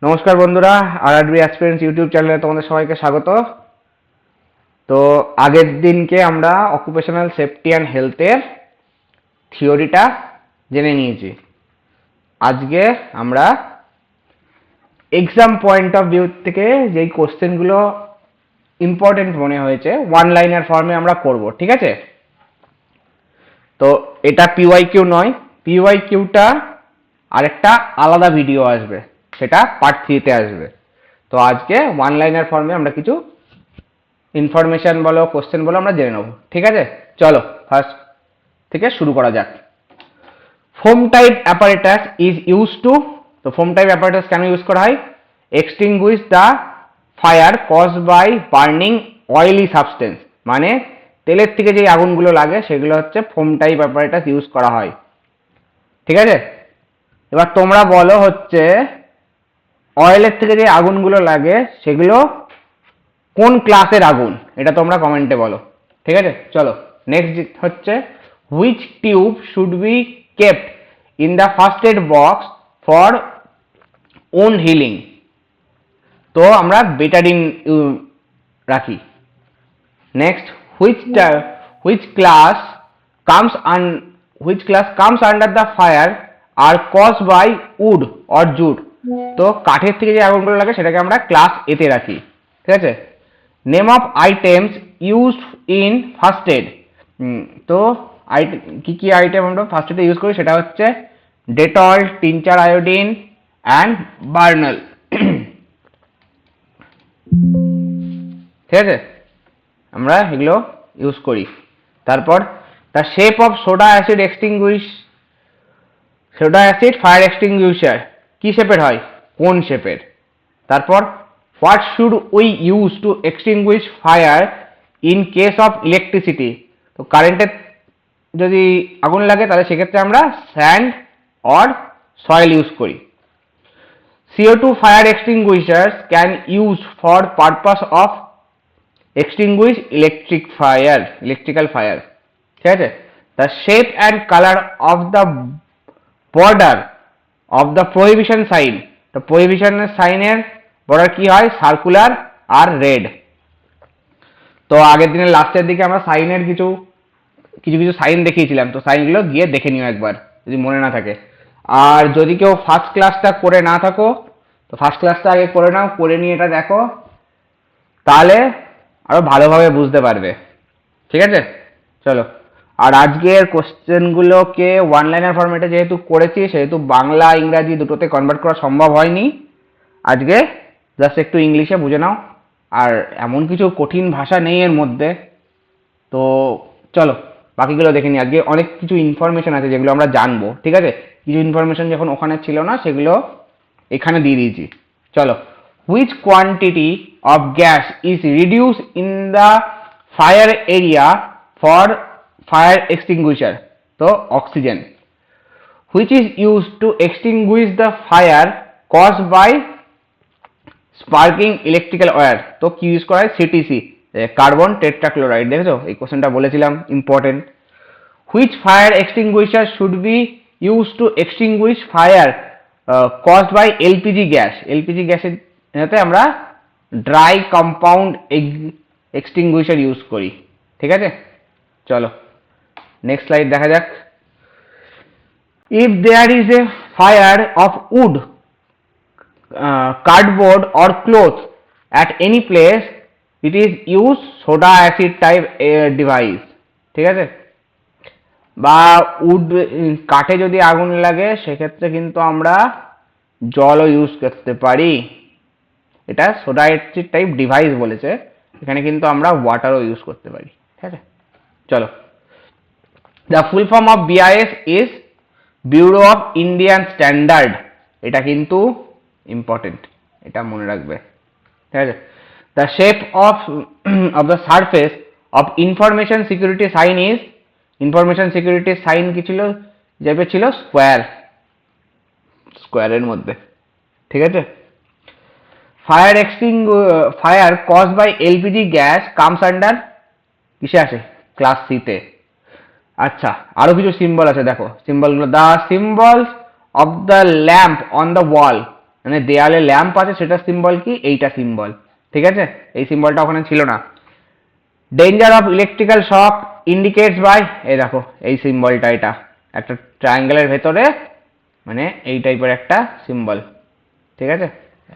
নমস্কার বন্ধুরা, RRB aspirants YouTube চ্যানেলে তোমাদের সবাইকে স্বাগত। তো আগের দিনকে আমরা অকুপেশনাল সেফটি অ্যান্ড হেলথের থিওরিটা জেনে নিয়েছি। আজকে আমরা এক্সাম পয়েন্ট অফ ভিউ থেকে যেই কোশ্চেনগুলো ইম্পর্টেন্ট মনে হয়েছে ওয়ান লাইনার ফর্মে আমরা করব, ঠিক আছে? তো এটা পিওয়াইকিউ নয়, পিওয়াইকিউটা আরেকটা আলাদা ভিডিও আসবে, সেটা পার্ট 3-তে আসবে। তো আজকে ওয়ান লাইনার ফর্মে আমরা কিছু ইনফরমেশন বলো, কোশ্চেন বলো, আমরা জেনে নেব, ঠিক আছে? চলো ফার্স্ট থেকে শুরু করা যাক। Foam type apparatus is use to, তো ফোম টাইপ অ্যাপারেটাস কেন ইউজ করা হয়? Extinguish the fire cause by burning oily substance, মানে তেলের থেকে যে আগুনগুলো লাগে সেগুলো হচ্ছে ফোম টাইপ অ্যাপারেটাস ইউজ করা হয়, ঠিক আছে? এবার তোমরা বলো হচ্ছে অয়েলের থেকে যে আগুনগুলো লাগে সেগুলো কোন ক্লাসের আগুন, এটা তোমরা কমেন্টে বলো, ঠিক আছে? চলো নেক্সট হচ্ছে which tube should be kept in the first aid box for own healing, তো আমরা বেটাডিন রাখি। Next which class comes under the fire are cause by wood or jute, তো কাঠের থেকে যে আগুনগুলো লাগে সেটাকে আমরা ক্লাস এতে রাখি, ঠিক আছে? Name of items used in first aid, তো কি কি আইটেম আমরা ফার্স্ট এডে ইউজ করি সেটা হচ্ছে ডেটল, টিনচার আয়োডিন অ্যান্ড বার্নাল, ঠিক আছে? আমরা এগুলো ইউজ করি। তারপর the shape of soda acid fire extinguisher কি শেপের হয়, কোন শেপের? তারপর what should we use to extinguish fire in case of electricity, তো কারেন্টের যদি আগুন লাগে তাহলে সেক্ষেত্রে আমরা স্যান্ড অর সয়েল ইউজ করি। CO2 fire extinguishers can use for purpose of extinguish electrical fire, ঠিক আছে? The shape and color of the border of the prohibition sign, তো prohibition সাইনের বর্ডার কি হয়, সার্কুলার আর রেড। তো আগের দিনের লাস্টের দিকে আমরা সাইনের কিছু কিছু সাইন দেখিয়েছিলাম, তো সাইনগুলো গিয়ে দেখে নিও একবার যদি মনে না থাকে। আর যদি কেউ ফার্স্ট ক্লাসটা করে না থাকো তো ফার্স্ট ক্লাসটা আগে করে নাও, করে নিয়ে এটা দেখো, তাহলে আরো ভালোভাবে বুঝতে পারবে, ঠিক আছে? চলো, আর আজকের কোশ্চেনগুলোকে ওয়ান লাইনার ফরম্যাটে যেহেতু করেছি সেহেতু বাংলা ইংরাজি দুটোতে কনভার্ট করা সম্ভব হয়নি, আজকে জাস্ট একটু ইংলিশে বুঝে নাও। আর এমন কিছু কঠিন ভাষা নেই এর মধ্যে, তো চলো বাকিগুলো দেখে নিই। আজকে অনেক কিছু ইনফরমেশন আছে যেগুলো আমরা জানবো, ঠিক আছে? কিছু ইনফরমেশন যখন ওখানে ছিল না সেগুলো এখানে দিয়ে দিয়েছি। চলো, which quantity of gas is reduce in the fire area for fire extinguisher, তো oxygen. Which is use to extinguish the fire cause by sparking electrical wire, তো কি ইউজ করা হয়, সিটিসি, কার্বন টেট্রাক্লোরাইড। দেখেছো এই কোশ্চেনটা বলেছিলাম, important. Which fire extinguisher should be use to extinguish fire caused by LPG gas, LPG গ্যাসের সাথে আমরা ড্রাই কম্পাউন্ড এক্সটিংগুইশার ইউজ করি, ঠিক আছে? চলো নেক্সট স্লাইড দেখা যাক। If there is a fire of wood, cardboard or cloth at any place, it is use soda acid type device, ঠিক আছে? বা উড কাঠে যদি আগুন লাগে সেক্ষেত্রে কিন্তু আমরা জলও ইউজ করতে পারি, এটা সোডা অ্যাসিড টাইপ ডিভাইস বলেছে, এখানে কিন্তু আমরা ওয়াটারও ইউজ করতে পারি, ঠিক আছে? চলো, the full form of BIS is bureau of Indian standard, এটা কিন্তু ইম্পর্টেন্ট, এটা মনে রাখবে, ঠিক আছে? The shape of the surface of information security sign is, information security sign কি ছিল, যেটা ছিল স্কোয়ারের মধ্যে, ঠিক আছে? Fire cause by LPG gas comes under কিসে আসে, ক্লাস সিতে। আচ্ছা, আরো কিছু সিম্বল আছে, দেখো সিম্বলগুলো। The symbols of the lamp on the wall, মানে দেয়ালে ল্যাম্প আছে সেটা সিম্বল কি, এইটা সিম্বল, ঠিক আছে, এই সিম্বলটা ওখানে ছিল না। Danger of electrical shock indicates by, এই দেখো এই সিম্বলটা, এটা একটা ট্রায়াঙ্গেলের ভেতরে মানে এই টাইপের একটা সিম্বল, ঠিক আছে,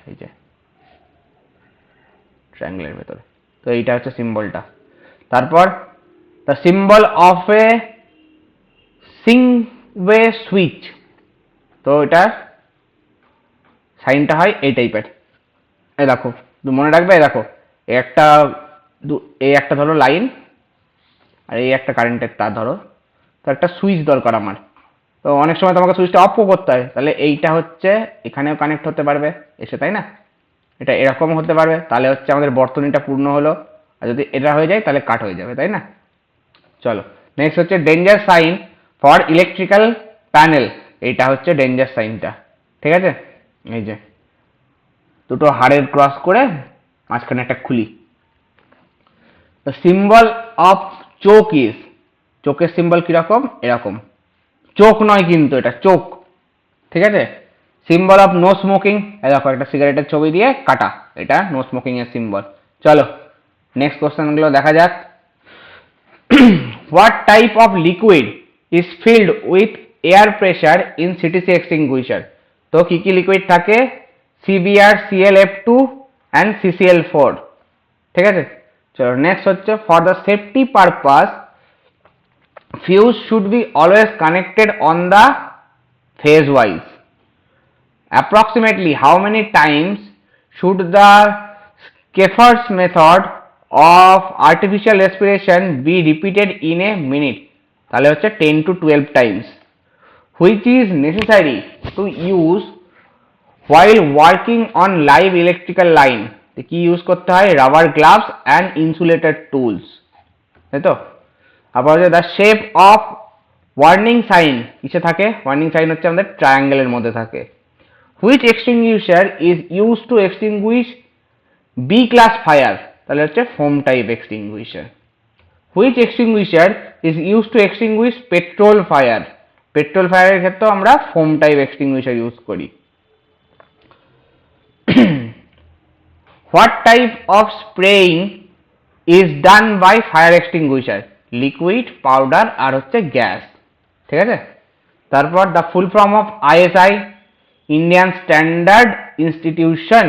এই যে ট্রায়াঙ্গেলের ভেতরে, তো এইটা হচ্ছে সিম্বলটা। তারপর the symbol of a single way switch, তো এটা সাইনটা হয় এই টাইপের, এই দেখো মনে রাখবে, এই দেখো একটা এই একটা ধরো লাইন আর এই একটা কারেন্টের তার ধরো, তো একটা সুইচ দরকার আমার, তো অনেক সময় তোমাকে সুইচটা অফও করতে হয়, তাহলে এইটা হচ্ছে এখানেও কানেক্ট হতে পারবে এসে, তাই না, এটা এরকম হতে পারবে, তাহলে হচ্ছে আমাদের বর্তনীটা পূর্ণ হলো, আর যদি এটা হয়ে যায় তাহলে কাট হয়ে যাবে, তাই না। চলো নেক্সট হচ্ছে danger sign for electrical panel, এইটা হচ্ছে ডেঞ্জার সাইনটা, ঠিক আছে, এই যে দুটো হাড়ের ক্রস করে মাঝখানে একটা খুলি। The symbol of choke is, চোখের সিম্বল কিরকম, এরকম, চোখ নয় কিন্তু এটা চোখ, ঠিক আছে। সিম্বল অফ নো স্মোকিং, দেখো একটা সিগারেটের ছবি দিয়ে কাটা, এটা নো স্মোকিং এর সিম্বল। চলো নেক্সট কোশ্চেনগুলো দেখা যাক। What type of liquid is filled with air pressure in CTC extinguisher, তো কি কি লিকুইড থাকে, সিবিআর, সিএলএফ2 অ্যান্ড সিসিএল4, ঠিক আছে। চলো নেক্সট হচ্ছে for the safety purpose fuse should be always connected on the phase wise. Approximately how many times should the Schaeffer's method of artificial respiration be repeated in a minute? তাহলে হচ্ছে 10 to 12 times. Which is necessary to use while working on live electrical line? কি use করতে হয়, rubber gloves and insulated tools, তাই তো। আবার হচ্ছে the shape of warning sign, কিসে থাকে, ওয়ার্নিং সাইন হচ্ছে আমাদের ট্রায়াঙ্গেলের মধ্যে থাকে। Which extinguisher is use to extinguish B class fire, তাহলে হচ্ছে foam type extinguisher. Which extinguisher is use to extinguish petrol fire, petrol ফায়ারের ক্ষেত্রেও আমরা ফোম টাইপ এক্সটিংগুইশার ইউজ করি। What type of spraying is done by fire extinguisher, liquid, powder আর হচ্ছে gas, ঠিক আছে। তারপর the full form of ISI, Indian standard institution,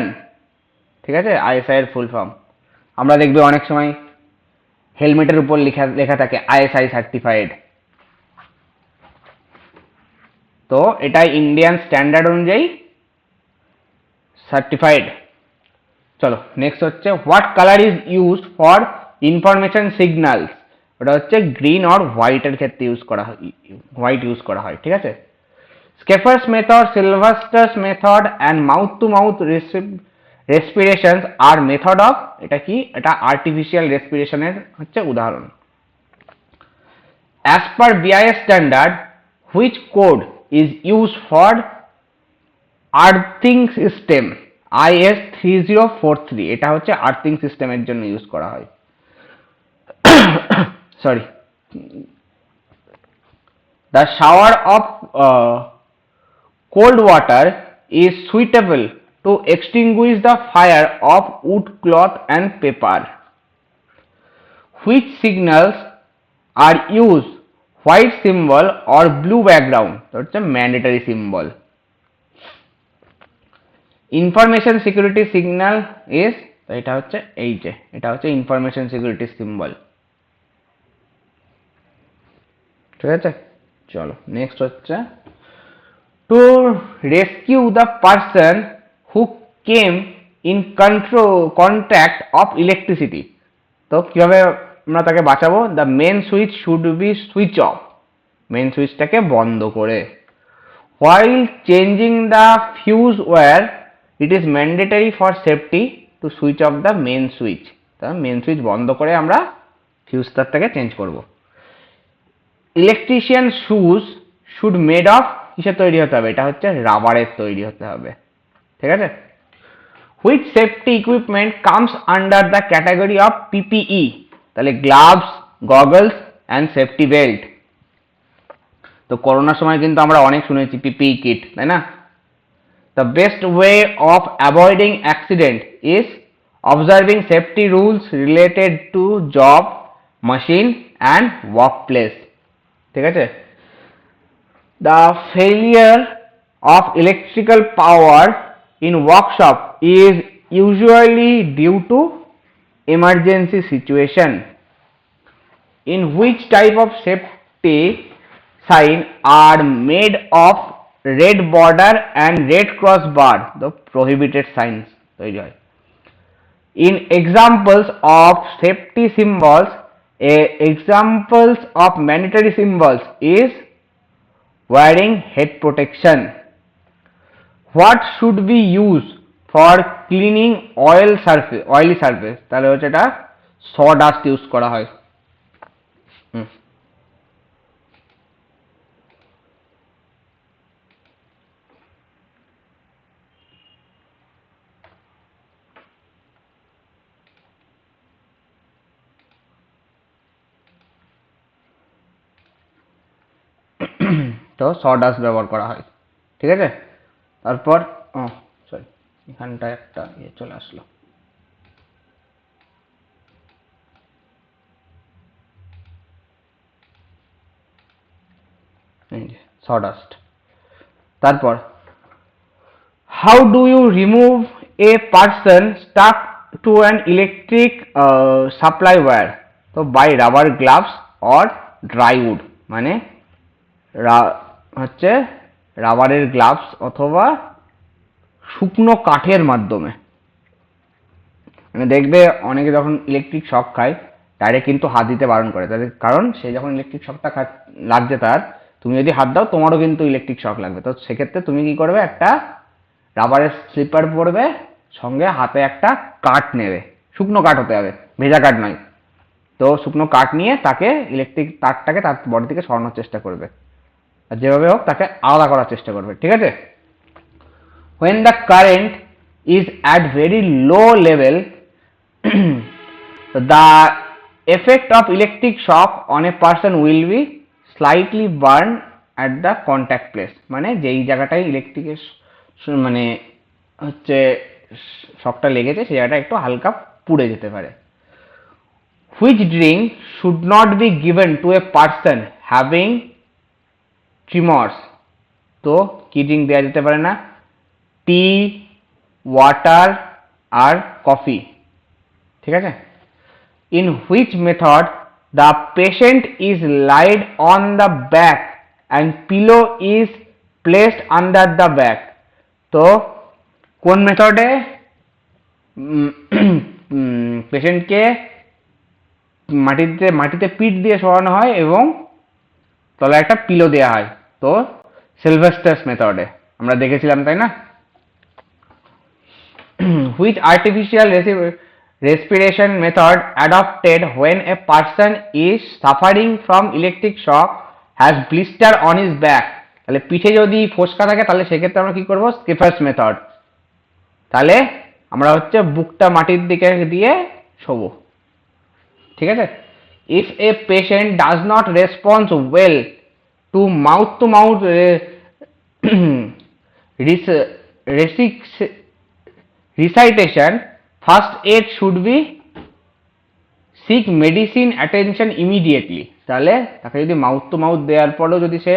ঠিক আছে, আইএসআই এর ফুল ফর্ম আমরা দেখবে অনেক সময় হেলমেটের উপর লেখা থাকে আইএসআই সার্টিফাইড, তো এটা ইন্ডিয়ান স্ট্যান্ডার্ড অনুযায়ী সার্টিফাইড। চলো নেক্সট হচ্ছে what colour is use for information signals, ওটা হচ্ছে গ্রিন অর হোয়াইটের ক্ষেত্রে ইউজ করা হয়, হোয়াইট ইউজ করা হয়, ঠিক আছে। Schafer's method, Sylvester's method and mouth to mouth respirations আর মেথড অফ, এটা কি, এটা আর্টিফিশিয়াল রেসপিরেশনের হচ্ছে উদাহরণ। As per BIS standard which code is use for earthing system, IS 3043, এটা হচ্ছে আর্থিং সিস্টেমের জন্য ইউজ করা হয়। Sorry, the shower of cold water is suitable to extinguish the fire of wood, cloth and paper. Which signals are used white symbol or blue background, that's a mandatory symbol. Information security signal is, এটা হচ্ছে এই যে এটা হচ্ছে information security symbol, ঠিক আছে। চলো next হচ্ছে to rescue the person who came in contact of electricity, তো কিভাবে আমরা তাকে বাঁচাবো, the main switch should be switch off, main সুইচটাকে বন্ধ করে। While changing the fuse wire it is mandatory for safety to switch off the main switch, তা main switch বন্ধ করে আমরা ফিউজ তারটাকে চেঞ্জ করব। Electrician shoes should made of, কিসের তৈরি হতে হবে, এটা হচ্ছে রাবারের তৈরি হতে হবে, ঠিক আছে। Which safety equipment comes under the category of PPE, তাহলে gloves, goggles and safety belt, তো করোনার সময় কিন্তু আমরা অনেক শুনেছি পিপিই কিট, তাই না। The best way of avoiding accident is observing safety rules related to job, machine and workplace. ঠিক আছে? The failure of electrical power in workshop is usually due to emergency situation. In which type of safety sign are made of red border and red cross bar, the prohibited signs তৈরি হয়. In examples of safety symbols, examples of mandatory symbols is wearing head protection. What should be used for cleaning oily surface? তাহলে হচ্ছে এটা sawdust use করা হয়. তো সডাস্ট ব্যবহার করা হয়. ঠিক আছে? তারপর সরি, এখানটা একটা চলে আসলো. সডাস্ট. তারপর how do you remove a person stuck to an electric supply wire? তো by rubber gloves or dry wood, মানে হচ্ছে রাবারের গ্লাভস অথবা শুকনো কাঠের মাধ্যমে. মানে দেখবে অনেকে যখন ইলেকট্রিক শক খায় ডাইরেক্ট কিন্তু হাত দিতে বারণ করে, তাদের কারণ সে যখন ইলেকট্রিক শকটা লাগছে তার, তুমি যদি হাত দাও তোমারও কিন্তু ইলেকট্রিক শক লাগবে. তো সেক্ষেত্রে তুমি কি করবে, একটা রাবারের স্লিপার পরবে, সঙ্গে হাতে একটা কাঠ নেবে, শুকনো কাঠ হতে হবে, ভেজা কাঠ নয়. তো শুকনো কাঠ নিয়ে তাকে ইলেকট্রিক তারটাকে তার বডি থেকে সরানোর চেষ্টা করবে, আর যেভাবে হোক তাকে আলাদা করার চেষ্টা করবে. ঠিক আছে? when the current is at very low level the effect of electric shock on a person will be slightly burned at the contact place. মানে যেই জায়গাটায় ইলেকট্রিকের মানে হচ্ছে শকটা লেগেছে সেই জায়গাটা একটু হালকা পুড়ে যেতে পারে. which drink should not be given to a person having tremors? তো কি ড্রিঙ্ক দেওয়া যেতে পারে না? টি, ওয়াটার আর কফি. ঠিক আছে? in which method the patient is laid on the back and pillow is placed under the back? তো কোন মেথডে পেশেন্টকে মাটিতে পিঠ দিয়ে শোয়ানো হয় এবং তলায় একটা পিলো দেওয়া হয়? তো সিলভেস্টার্স মেথডে আমরা দেখেছিলাম, তাই না? which artificial respiration method adopted when a person is suffering from electric shock has blister on his back? তাহলে পিঠে যদি ফোসকা থাকে তাহলে সেক্ষেত্রে আমরা কি করব? স্কিফার্স মেথড. তাহলে আমরা হচ্ছে বুকটা মাটির দিকে দিয়ে শোবো. ঠিক আছে? if a patient does not respond well to mouth recitation, first aid should be seek medicine attention immediately. তাহলে তাকে যদি মাউথ টু মাউথ দেওয়ার পরেও যদি সে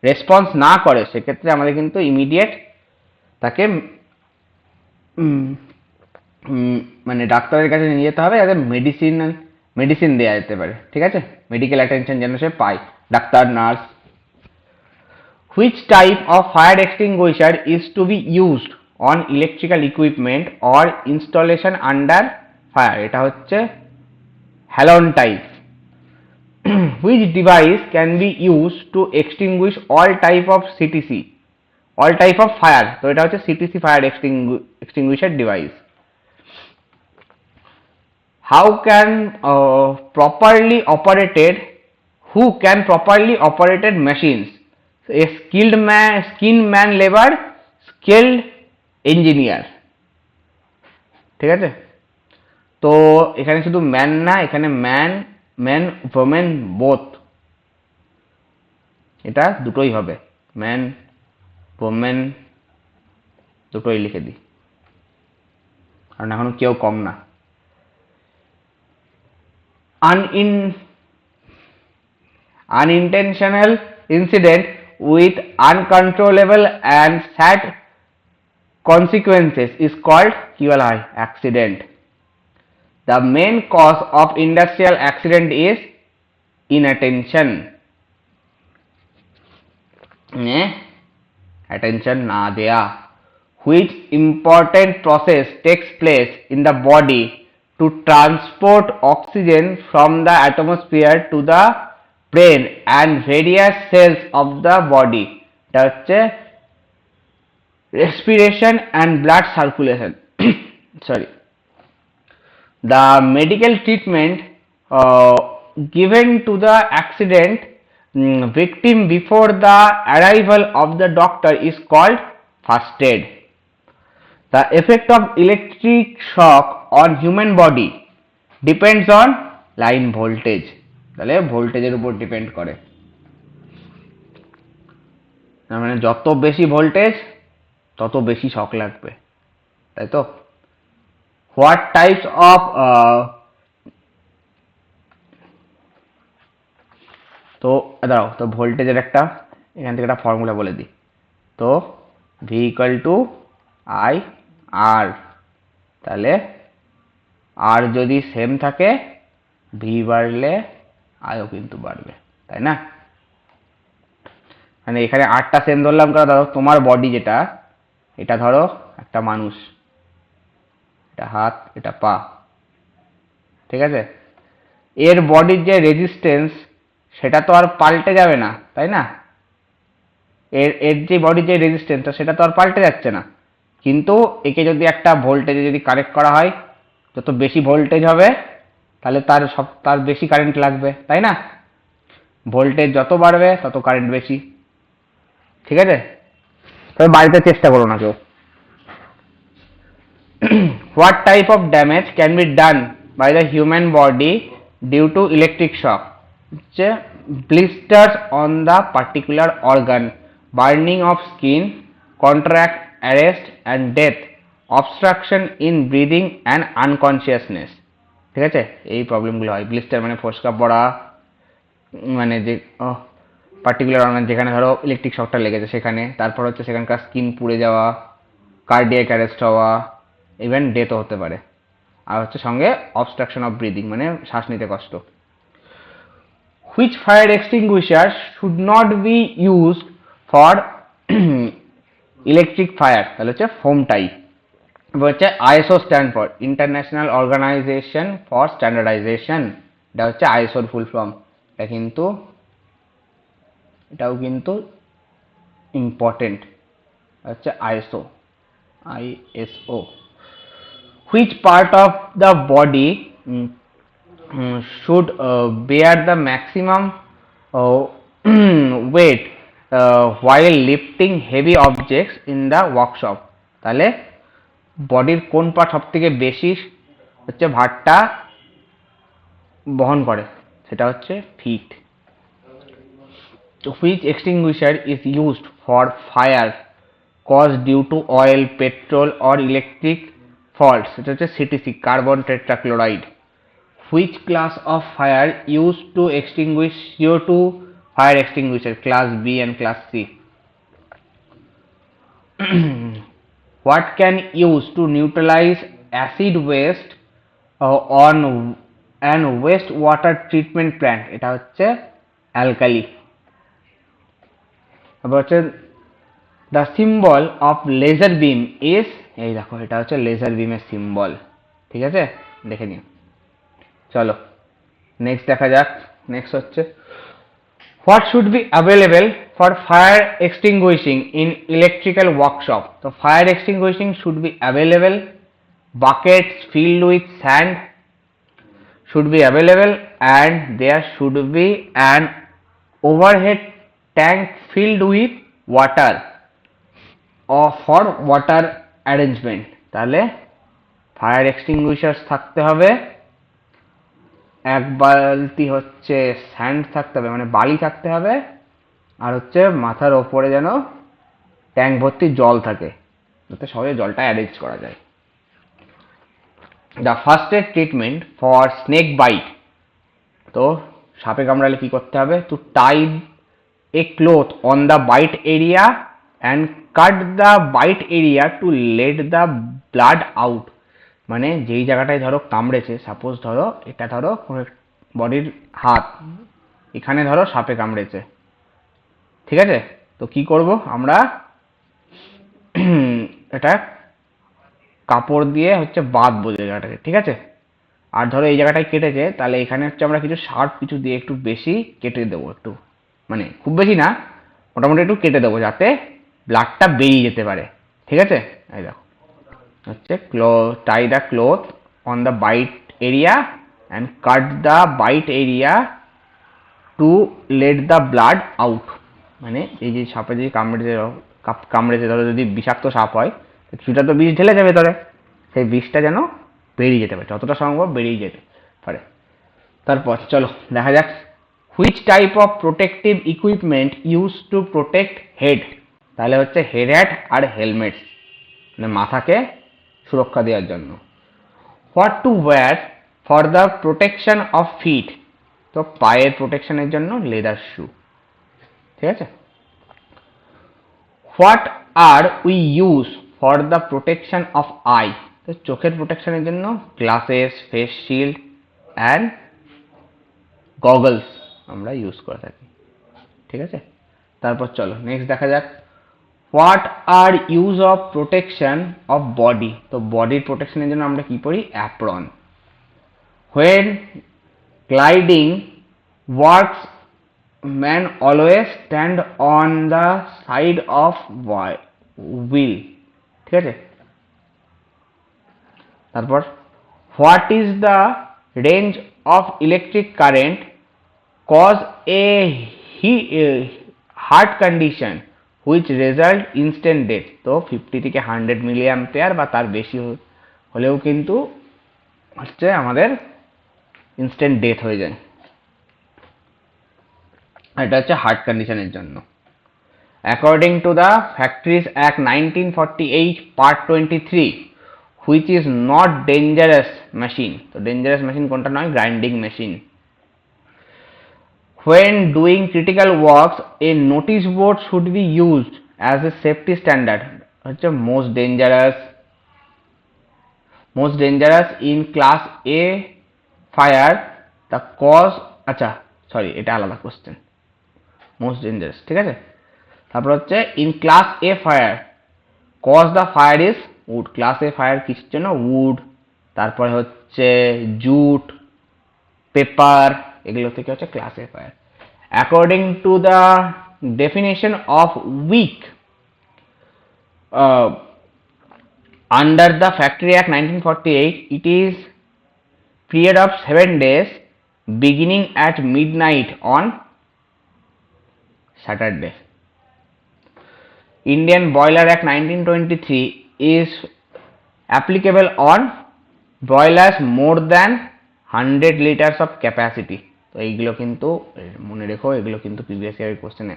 রেসপন্স না করে সেক্ষেত্রে আমাদের কিন্তু ইমিডিয়েট তাকে মানে ডাক্তারের কাছে নিয়ে যেতে হবে, যাতে মেডিসিন দেওয়া যেতে পারে. ঠিক আছে? মেডিকেল অ্যাটেনশন যেন সে পায়, doctor, nurse. which type of fire extinguisher is to be used on electrical equipment or installation under fire? এটা হচ্ছে হ্যালন type. which device can be used to extinguish all type of CTC, all type of fire? তো এটা হচ্ছে CTC fire extinguisher device. how can properly operated who can properly operated machines? a skilled man labor, skilled engineer. ঠিক আছে? তো এখানে শুধু man না, এখানে ম্যান ওমেন বোথ, এটা দুটোই হবে, ম্যান ওমেন দুটোই লিখে দিই, কারণ এখন কেউ কম না। Unintentional incident with uncontrollable and sad consequences is called কি বলা হয় accident. The main cause of industrial accident is inattention. Attention না দেয়া, which important process takes place in the body to transport oxygen from the atmosphere to the brain and various cells of the body. এটা হচ্ছে respiration and blood circulation. Sorry. The medical treatment given to the accident victim before the arrival of the doctor is called first aid. The effect of electric shock on human body depends on line voltage. তাহলে ভোল্টেজের উপর depend করে, মানে যত বেশি voltage তত বেশি শক লাগবে, তাই তো। হোয়াট টাইপস অফ তো দাঁড়াও, তো ভোল্টেজের একটা এখান থেকে একটা ফর্মুলা বলে দিই। তো ভি ইকুয়াল টু আই আর, তাহলে আর যদি সেম থাকে ভি বাড়লে আইও কিন্তু বাড়বে, তাই না। মানে এখানে আরটা সেম ধরলাম, কারণ ধরো তোমার বডি যেটা, এটা ধরো একটা মানুষ, এটা হাত, এটা পা, ঠিক আছে। এর বডির যে রেজিস্ট্যান্স সেটা তো আর পাল্টে যাবে না, তাই না। এর যে বডির যে রেজিস্ট্যান্সটা সেটা তো আর পাল্টে যাচ্ছে না, কিন্তু একে যদি একটা ভোল্টেজে যদি কানেক্ট করা হয়, যত বেশি ভোল্টেজ হবে তাহলে তার বেশি কারেন্ট লাগবে, তাই না। ভোল্টেজ যত বাড়বে তত কারেন্ট বেশি, ঠিক আছে। তবে বাড়িতে চেষ্টা করো না কেউ। What type of damage can be done by the human body due to electric shock? হচ্ছে blisters on the particular organ, burning of skin, cataract, arrest and death, obstruction in breathing and unconsciousness. ঠিক আছে, এই প্রবলেমগুলো হয়। Blister মানে ফোসকা পড়া, মানে যে পার্টিকুলার অর্গান যেখানে ধরো ইলেকট্রিক শকটা লেগেছে সেখানে, তারপর হচ্ছে সেখানকার স্কিন পুড়ে যাওয়া, কার্ডিয়াক অ্যারেস্ট হওয়া, ইভেন ডেথও হতে পারে। আর হচ্ছে সঙ্গে অবস্ট্রাকশন অফ ব্রিদিং, মানে শ্বাস নিতে কষ্ট। Which fire extinguisher should not be used for electric fire, তাহলে হচ্ছে ফোমটাই। হচ্ছে ISO stand for international organisation for standardisation, এটা হচ্ছে আইএসওর ফুল ফর্ম। এটাও কিন্তু ইম্পর্টেন্ট, হচ্ছে ISO. Which part of the body should bear the maximum weight while lifting heavy objects in the workshop? তাহলে বডির কোন পার্ট সব থেকে বেশি হচ্ছে ভারটা বহন করে, সেটা হচ্ছে fit. Which extinguisher is used for fire caused due to oil, petrol or electric faults? এটা হচ্ছে CTC, carbon tetrachloride. Which class of fire used to extinguish CO2 fire extinguisher? Class B and Class C. What can use to neutralize acid waste on an waste water treatment plant? এটা হচ্ছে alkali. তারপর হচ্ছে the symbol of laser beam is, এই দেখো এটা হচ্ছে laser বিমের symbol, ঠিক আছে, দেখে নিও। চলো নেক্সট দেখা যাক। নেক্সট হচ্ছে what should be available for fire extinguishing in electrical workshop? তো fire extinguishing should be available, buckets filled with sand should be available, and there should be an overhead tank filled with water or for water arrangement. তাহলে fire extinguisher থাকতে হবে, এক বালতি হচ্ছে sand থাকতে হবে, মানে বালি থাকতে হবে, আর হচ্ছে মাথার ওপরে যেন ট্যাঙ্ক ভর্তি জল থাকে, যাতে সহজে জলটা অ্যারেঞ্জ করা যায়। The first aid treatment for snake bite, তো সাপে কামড়ালে কি করতে হবে? To tie a cloth on the bite area and cut the bite area to let the blood out. মানে যেই জায়গাটায় ধরো কামড়েছে, সাপোজ ধরো এটা ধরো বডির হাত, এখানে ধরো সাপে কামড়েছে, ঠিক আছে? তো কি করব আমরা, এটা কাপড় দিয়ে হচ্ছে বাঁধবো জায়গাটাকে, ঠিক আছে? আর ধরো এই জায়গাটায় কেটেছে, তাহলে এখানে হচ্ছে আমরা কিছু শার্প কিছু দিয়ে একটু বেশি কেটে দেবো, একটু মানে খুব বেশি না, মোটামুটি একটু কেটে দেবো যাতে ব্লাডটা বেরিয়ে যেতে পারে, ঠিক আছে? এই দেখো হচ্ছে tie the cloth on the bite area and cut the bite area to let the blood out. মানে এই যে সাপে যদি কামড়েছে ধরো, যদি বিষাক্ত সাপ হয়, কিছুটা তো বিষ ঢেলে যাবে ধরে, সেই বিষটা যেন বেরিয়ে যেতে পারে, যতটা সম্ভব বেরিয়ে যেতে পারে। তারপর চলো দেখা যাক, which type of protective equipment use to protect head. তাহলে হচ্ছে হেড হ্যাট আর হেলমেট, মানে মাথাকে সুরক্ষা দেওয়ার জন্য। What to wear for the protection of feet, তো পায়ের প্রোটেকশনের জন্য লেদার শু, ঠিক আছে? What are we use for the protection of eye, তো চোখের প্রোটেকশনের জন্য glasses, face shield and goggles আমরা ইউজ করে থাকি, ঠিক আছে? তারপর চলো নেক্সট দেখা যাক, what are use of protection of body, তো বডির প্রোটেকশনের জন্য আমরা কি পরি? Apron. When gliding works man always stand on the side of wheel, ঠিক আছে? তারপর what is the range of electric current cause A heart condition which result instant death, তো 50 থেকে 100 মিলি অ্যাম্পিয়ার বা তার বেশি হলেও কিন্তু হচ্ছে আমাদের ইনস্ট্যান্ট ডেথ হয়ে যায়, এটা হচ্ছে হার্ট কন্ডিশনের জন্য। According to the factories act 1948 part 23, which is not dangerous machine, তো ডেঞ্জারাস মেশিন কোনটা নয়? Grinding machine. When doing critical works, a notice board should be used as a safety standard, হচ্ছে most dangerous in class A fire the cause, আচ্ছা sorry এটা আলাদা question, most dangerous, ঠিক আছে? তারপর হচ্ছে in class A fire cause the fire is wood, class A fire কিসের জন্য? উড, তারপরে হচ্ছে জুট, পেপার, এগুলো থেকে হচ্ছে class A fire. According to the definition of week under the factory act 1948, it is period of 7 days beginning at midnight on Saturday. Indian Boiler Act 1923 is applicable on boilers more than 100 liters of capacity, তো এইগুলো কিন্তু মনে রেখো, এগুলো কিন্তু previous ইয়ারের কোশ্চেনে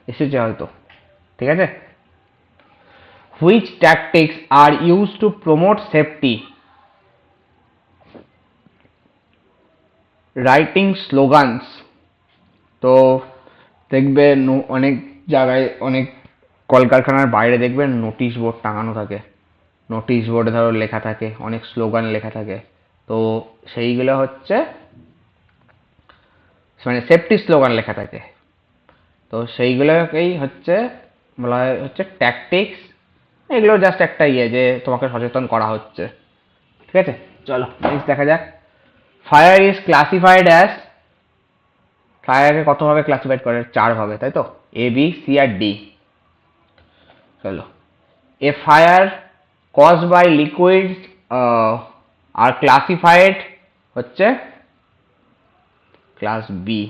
এসেছে হয়তো, ঠিক আছে? Which tactics are use to promote safety, writing slogans, তো দেখবে অনেক জায়গায়, অনেক কলকারখানার বাইরে দেখবে নোটিশ বোর্ড টাঙানো থাকে, নোটিশ বোর্ডে ধরো লেখা থাকে, অনেক স্লোগান লেখা থাকে, তো সেইগুলো হচ্ছে মানে সেফটি স্লোগান লেখা থাকে, তো সেইগুলোকেই হচ্ছে বলা হয় হচ্ছে ট্যাকটিক্স। এগুলো জাস্ট একটা যে তোমাকে সচেতন করা হচ্ছে, ঠিক আছে? চলো নেক্সট দেখা যাক, ফায়ার ইজ ক্লাসিফাইড অ্যাজ, ফায়ারকে কত ভাবে ক্লাসিফাইড করে? 4 ভাবে, তাই তো? এ, বি, সি আর ডি। চলো, a fire cause by liquid আর ক্লাসিফাইড হচ্ছে ক্লাস বি।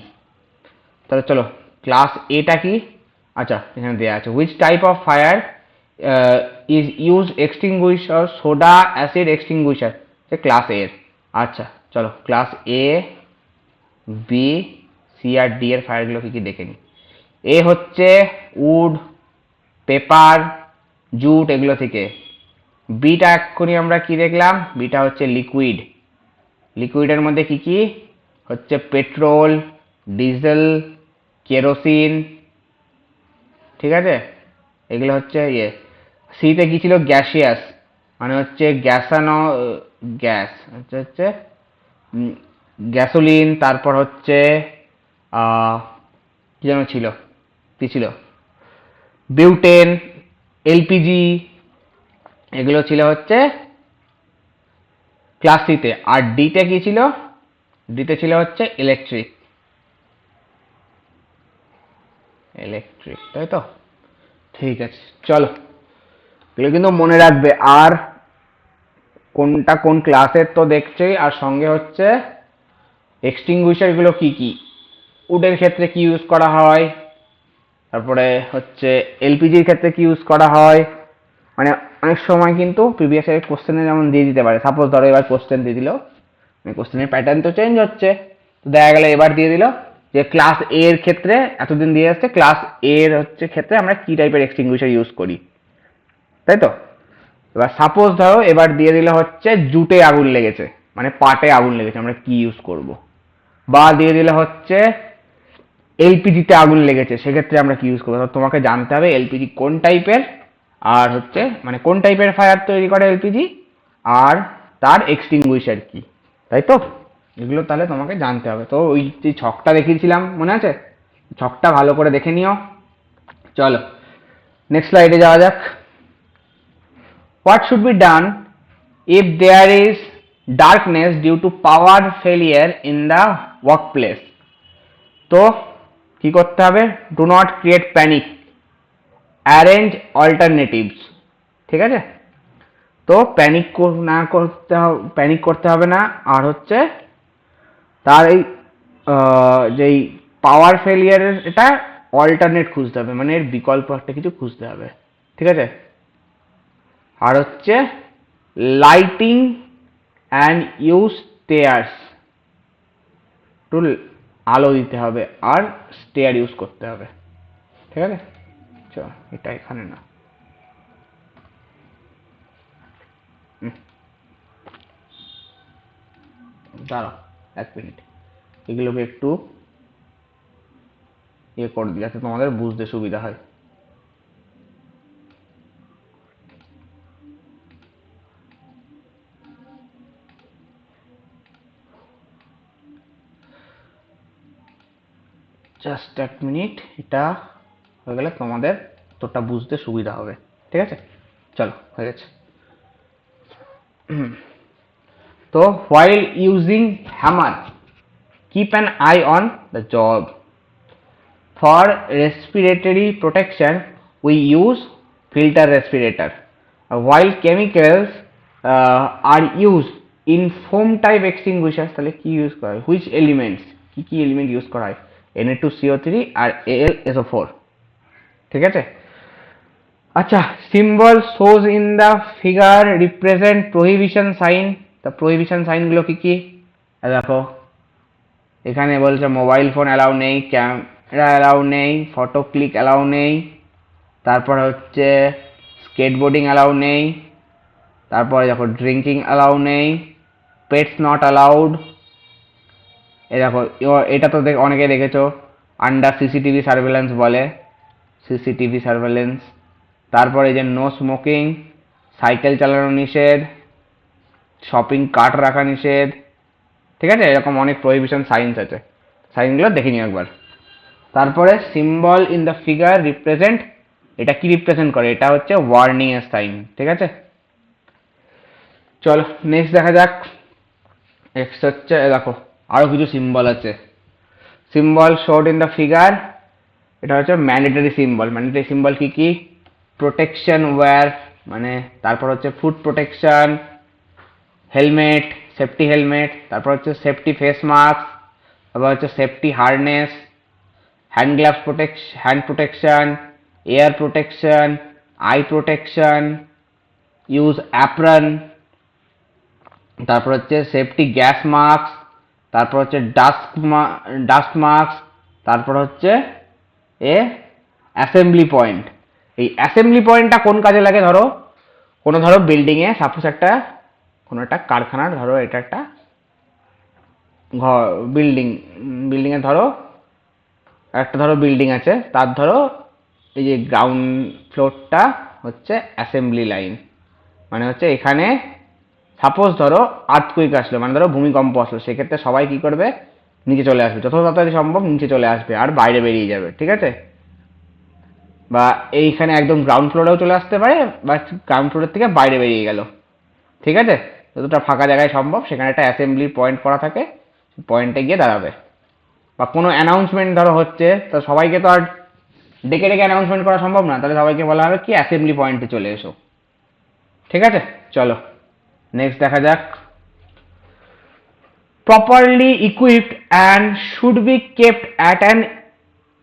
তাহলে চলো ক্লাস এটা কি? আচ্ছা এখানে দেওয়া আছে, which type of fire is use extinguisher, soda acid extinguisher, class এর। আচ্ছা চলো ক্লাস এ, বি, সি আর ডি এর ফায়ারগুলো কি কি দেখে নি। এ হচ্ছে উড, পেপার, জুট এগুলো থেকে। বিটা এক্ষুনি আমরা কি দেখলাম, বিটা হচ্ছে লিকুইড। লিকুইডের মধ্যে কি কি হচ্ছে, পেট্রোল, ডিজেল, কেরোসিন, ঠিক আছে, এগুলো হচ্ছে ইয়ে। সিতে কি ছিল, গ্যাসিয়াস, মানে হচ্ছে গ্যাসানো, গ্যাস হচ্ছে হচ্ছে গ্যাসোলিন, তারপর হচ্ছে কি যেন ছিল, কি ছিল, বিউটেন, এলপিজি, এগুলো ছিল হচ্ছে ক্লাস সিতে। আর ডিতে কি ছিল, ডিতে ছিল হচ্ছে ইলেকট্রিক, ইলেকট্রিক, তাই তো? ঠিক আছে, চলো এগুলো কিন্তু মনে রাখবে। আর কোনটা কোন ক্লাসের তো দেখছোই, আর সঙ্গে হচ্ছে এক্সটিংগুইশার গুলো কি কি, উডের ক্ষেত্রে কি ইউজ করা হয়, তারপরে হচ্ছে এলপিজির ক্ষেত্রে কি ইউজ করা হয়। মানে অনেক সময় কিন্তু প্রিভিয়াস ইয়ারের কোশ্চেনে যেমন দিয়ে দিতে পারে, সাপোজ ধরো এবার কোশ্চেন দিয়ে দিল, কোশ্চেনের প্যাটার্ন তো চেঞ্জ হচ্ছে, তো দেখা গেল এবার দিয়ে দিল যে ক্লাস এ এর ক্ষেত্রে এতদিন দিয়ে আসছে, ক্লাস এ এর হচ্ছে ক্ষেত্রে আমরা কি টাইপের এক্সটিংগুইশার ইউজ করি, তাই তো? এবার সাপোজ ধরো এবার দিয়ে দিলে হচ্ছে জুটে আগুন লেগেছে, মানে পাটে আগুন লেগেছে, আমরা কি ইউজ করব। বা দিয়ে দিলে হচ্ছে এলপিজিতে আগুন লেগেছে, সেক্ষেত্রে আমরা কি ইউজ করবো। তোমাকে জানতে হবে এলপিজি কোন টাইপের, আর হচ্ছে মানে কোন টাইপের ফায়ার তৈরি করে এলপিজি, আর তার এক্সটিংগুইশার কি, তাই তো? এগুলো তাহলে তোমাকে জানতে হবে। তো ওই যে ছকটা দেখিয়েছিলাম মনে আছে, ছকটা ভালো করে দেখে নিও। চলো নেক্সট স্লাইডে যাওয়া যাক। What should be done if there is darkness due to power failure in the workplace? তো কি করতে হবে, do not create panic, arrange alternatives, ঠিক আছে? তো প্যানিক না করতে হবে, প্যানিক করতে হবে না। আর হচ্ছে তার এই যেই পাওয়ার ফেলিয়ারের এটা অল্টারনেট খুঁজতে হবে, মানে এর বিকল্প একটা কিছু খুঁজতে হবে, ঠিক আছে? আর হচ্ছে লাইটিং অ্যান্ড ইউজ স্টেয়ার্স, একটু আলো দিতে হবে আর স্টেয়ার ইউজ করতে হবে, ঠিক আছে? চল এটা এখানে না, দাঁড়াও 1 মিনিট, এগুলোকে একটু ইয়ে করে দিই যাতে তোমাদের বুঝতে সুবিধা হয়। জাস্ট 1 মিনিট, এটা হয়ে গেলে তোমাদের তোরটা বুঝতে সুবিধা হবে, ঠিক আছে? চলো হয়ে গেছে। তো while using hammer, keep an eye on the job. For respiratory protection, we use filter respirator. While chemicals are used in foam type extinguishers, তাহলে কি ইউজ করা হয়, which elements, কি কি এলিমেন্ট ইউজ করা হয়, Na2CO3 আর AlSO4, ঠিক আছে? আচ্ছা, symbol shows in the figure represent prohibition sign. তা প্রহিবিশন সাইনগুলো কি কি, দেখো এখানে বলছে মোবাইল ফোন অ্যালাউ নেই, ক্যামেরা অ্যালাউ নেই, ফটো ক্লিক অ্যালাউ নেই, তারপর হচ্ছে স্কেটবোর্ডিং অ্যালাউ নেই, তারপরে দেখো ড্রিঙ্কিং অ্যালাউ নেই, পেটস নট অ্যালাউড। এ দেখো এটা তো অনেকে দেখেছো, আন্ডার সিসিটিভি সার্ভেলেন্স বলে, সিসিটিভি সার্ভেলেন্স। তারপরে যে নো স্মোকিং, সাইকেল চালানো নিষেধ, শপিং কার্ট রাখা নিষেধ, ঠিক আছে? এরকম অনেক প্রহিবিশন সাইন্স আছে, সাইনগুলো দেখে নিও একবার। তারপরে symbol in the figure represent, এটা কি রিপ্রেজেন্ট করে, এটা হচ্ছে ওয়ার্নিং এর সাইন, ঠিক আছে? চলো নেক্সট দেখা যাক। নেক্সট হচ্ছে দেখো আরো কিছু সিম্বল আছে, symbol showed in the figure, এটা হচ্ছে ম্যান্ডেটরি সিম্বল। ম্যান্ডেটরি সিম্বল কি কি, প্রোটেকশন ওয়্যার, মানে তারপর হচ্ছে food protection, helmet, safety helmet, তারপর হচ্ছে সেফটি ফেস মাস্ক, তারপর হচ্ছে safety harness, hand gloves hand protection, air protection, I protection, use apron, তারপর হচ্ছে সেফটি গ্যাস মাস্ক, তারপর হচ্ছে ডাস্ট মাস্ক, তারপর হচ্ছে অ্যাসেম্বলি পয়েন্ট। এই অ্যাসেম্বলি পয়েন্টটা কোন কাজে লাগে? ধরো ধরো বিল্ডিং এ, সাপোজ কোনো একটা কারখানার, ধরো এটা একটা ঘর, বিল্ডিং এ ধরো বিল্ডিং আছে, তার ধরো এই যে গ্রাউন্ড ফ্লোরটা হচ্ছে অ্যাসেম্বলি লাইন। মানে হচ্ছে এখানে সাপোজ ধরো আর্থকুইক আসলো, মানে ধরো ভূমিকম্প আসলো, সেক্ষেত্রে সবাই কি করবে? নিচে চলে আসবে, যত তাড়াতাড়ি সম্ভব নিচে চলে আসবে আর বাইরে বেরিয়ে যাবে, ঠিক আছে? বা এইখানে একদম গ্রাউন্ড ফ্লোরেও চলে আসতে পারে, বা গ্রাউন্ড ফ্লোরের থেকে বাইরে বেরিয়ে গেল, ঠিক আছে? যতটা ফাঁকা জায়গায় সম্ভব সেখানে একটা অ্যাসেম্বলি পয়েন্ট করা থাকে, পয়েন্টে গিয়ে দাঁড়াবে। বা কোনো অ্যানাউন্সমেন্ট ধরো হচ্ছে, তো সবাইকে তো আর ডেকে ডেকে অ্যানাউন্সমেন্ট করা সম্ভব না, তাহলে সবাইকে বলা হবে কি অ্যাসেম্বলি পয়েন্টে চলে এসো, ঠিক আছে? চলো নেক্সট দেখা যাক। Properly equipped and should be kept at an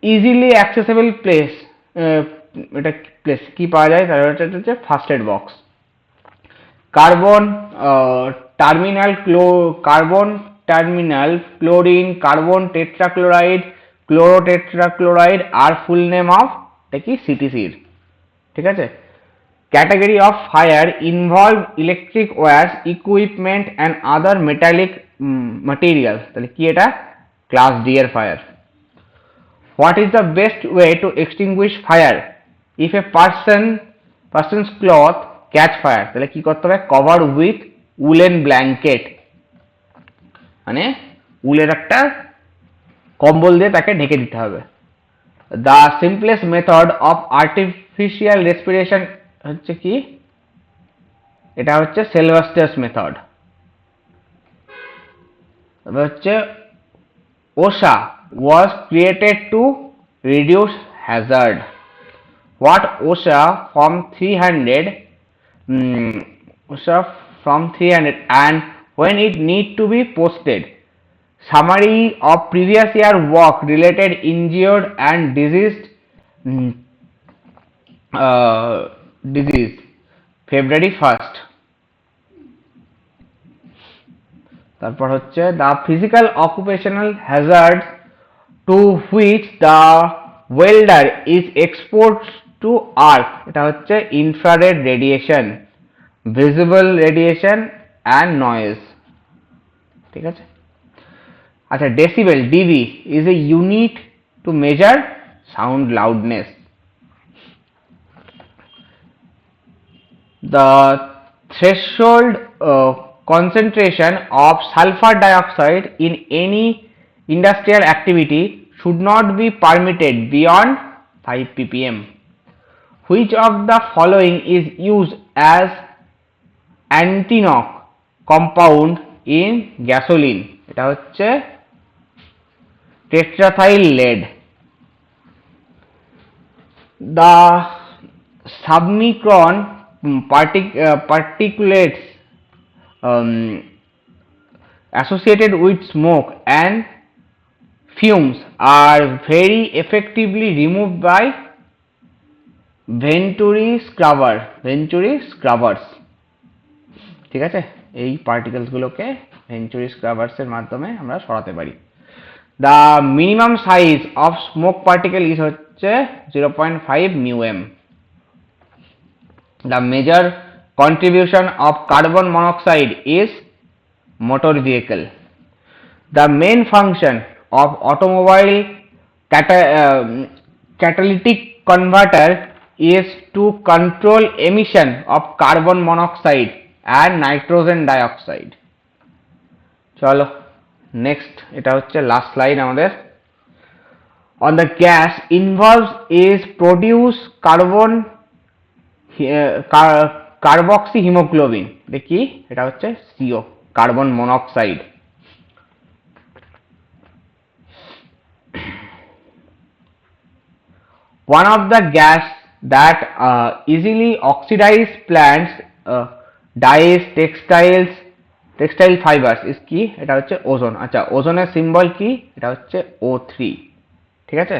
easily accessible place. এটা প্লেস কি পাওয়া যায়? তাহলে হচ্ছে first aid box, carbon terminal chlorine, carbon tetrachloride, chlorotetrachloride আর ফুল নেম অফ এটা কি সিটিসির, ঠিক আছে? Category of fire involve electric wires, equipment and other metallic materials, তাহলে কি এটা? ক্লাস ডি এর fire. What is the best way to extinguish fire if a persons cloth catch fire, তাহলে কি করতে হবে? কভার উইথ উলেন ব্ল্যাঙ্কেট, মানে উলের একটা কম্বল দিয়ে তাকে ঢেকে দিতে হবে। The simplest method of artificial respiration হচ্ছে কি? এটা হচ্ছে সেলভাস্টার্স মেথড। হচ্ছে OSHA was created to reduce hazard. What OSHA from 300 OSHA from 300 and when it need to be posted. Summary of previous year work related injured and disease February 1st. তারপর হচ্ছে the physical occupational hazard to which the welder is exposed to earth, এটা হচ্ছে infrared radiation, visible radiation and noise, ঠিক আছে? আচ্ছা, decibel dB is a unit to measure sound loudness. The threshold concentration of sulfur dioxide in any industrial activity should not be permitted beyond 5 ppm. Which of the following is used as anti-knock compound in gasoline? এটা হচ্ছে টেট্রাথাইল lead. The submicron particulates associated with smoke and fumes are very effectively removed by Venturi scrubbers, ঠিক আছে? এই particles গুলোকে venturi স্ক্রাবার্স এর মাধ্যমে আমরা সরাতে পারি। The minimum size of smoke particle is হচ্ছে 0.5 μm. The major contribution of carbon monoxide is motor vehicle. The main function of automobile catalytic converter is to control emission of carbon monoxide and nitrogen dioxide. চলো next, এটা হচ্ছে last slide আমাদের। On the gas involved is produce carboxy haemoglobin, এটা কি? এটা হচ্ছে CO, carbon monoxide. One of the gas that easily oxidize plants, dyes, textile fibers is কি? এটা হচ্ছে ওজোন। আচ্ছা, ওজোনের সিম্বল কি? এটা হচ্ছে O3, ঠিক আছে?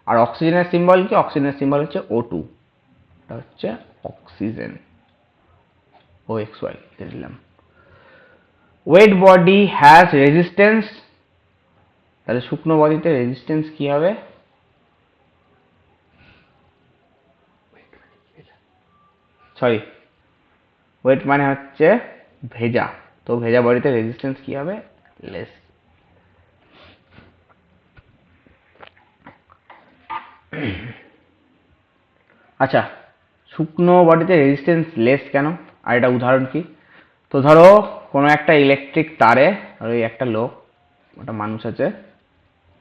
আর অক্সিজেনের সিম্বল কি? অক্সিজেনের সিম্বল হচ্ছে O2, এটা হচ্ছে অক্সিজেন, OXY দিলাম। ওয়েট বডি হ্যাজ রেজিস্ট্যান্স, তাহলে শুকনো বডিতে রেজিস্ট্যান্স কি হবে? সরি, ওয়েট মানে হচ্ছে ভেজা, তো ভেজা বডিতে রেজিস্ট্যান্স কি হবে, লেস। আচ্ছা, শুকনো বডিতে রেজিস্ট্যান্স লেস কেন, আর এটা উদাহরণ কি? তো ধরো কোনো একটা ইলেকট্রিক তারে, আর ওই একটা লোক, একটা মানুষ আছে,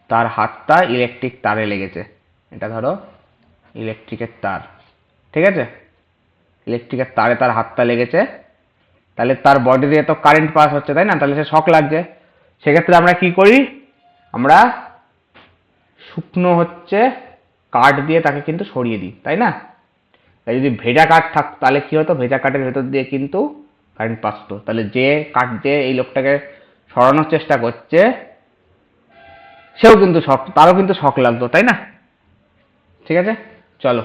তার হাতটা ইলেকট্রিক তারে লেগেছে, এটা ধরো ইলেকট্রিকের তার, ঠিক আছে, ইলেকট্রিকের তারে তার হাতটা লেগেছে, তাহলে তার বডি দিয়ে তো কারেন্ট পাস হচ্ছে, তাই না, তাহলে সে শক লাগছে। সেক্ষেত্রে আমরা কি করি, আমরা শুকনো হচ্ছে কাঠ দিয়ে তাকে কিন্তু সরিয়ে দিই, তাই না। তাই যদি ভেজা কাঠ থাকতো তাহলে কি হতো, ভেজা কাঠের ভেতর দিয়ে কিন্তু কারেন্ট পাস হতো, তাহলে যে কাঠ দিয়ে এই লোকটাকে সরানোর চেষ্টা করছে সেও কিন্তু শক, তারও কিন্তু শক লাগতো, তাই না। ঠিক আছে, চলো।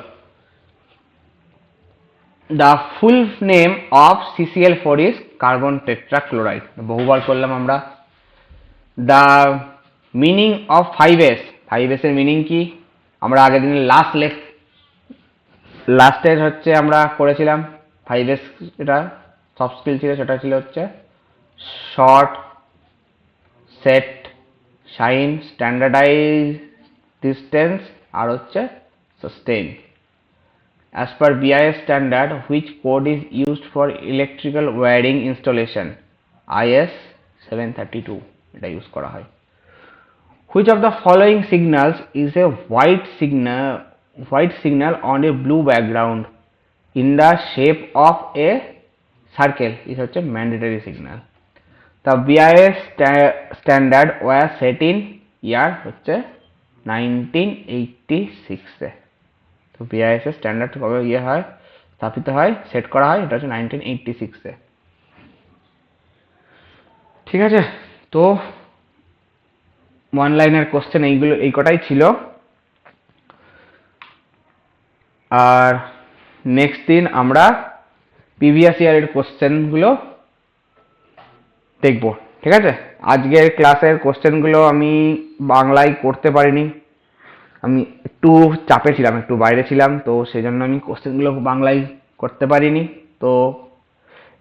The full name of CCl4 is carbon tetrachloride, বহুবার করলাম আমরা। The meaning of 5s, 5s এর মিনিং কি, আমরা আগের দিনে লাস্টের হচ্ছে আমরা করেছিলাম 5s, এটা সফট স্কিল ছিল, সেটা ছিল হচ্ছে short, set, shine, standardize, distance, আর হচ্ছে sustain. As per BIS standard, which code is used for electrical wiring installation? IS 732 এটা ইউজ করা হয়। Which of the following signals is a white signal on a blue background in the shape of a circle is হচ্ছে mandatory signal? The BIS standard was set in year হচ্ছে 1986 এ। তো BIS এর standard কবে হয়, স্থাপিত হয়, set করা হয়, এটা হচ্ছে 1986 এ। ঠিক আছে, তো ওয়ান লাইনের কোশ্চেন এইগুলো, এই কটাই ছিল। আর নেক্সট দিন আমরা প্রিভিয়াস ইয়ারের কোশ্চেনগুলো দেখব, ঠিক আছে। আজকের ক্লাসের কোশ্চেনগুলো আমি বাংলায় করতে পারিনি, আমি একটু চাপে ছিলাম, একটু বাইরে ছিলাম, তো সেই জন্য আমি কোশ্চেনগুলো বাংলায় করতে পারিনি। তো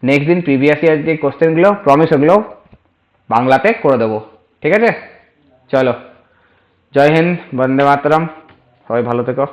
নেক্সট দিন প্রিভিয়াস ইয়ার যে কোশ্চেনগুলো প্রমিস, ওগুলো বাংলাতে করে দেবো, ঠিক আছে। চলো, জয় হিন্দ, বন্দে মাতরম, সবাই ভালো থেকো।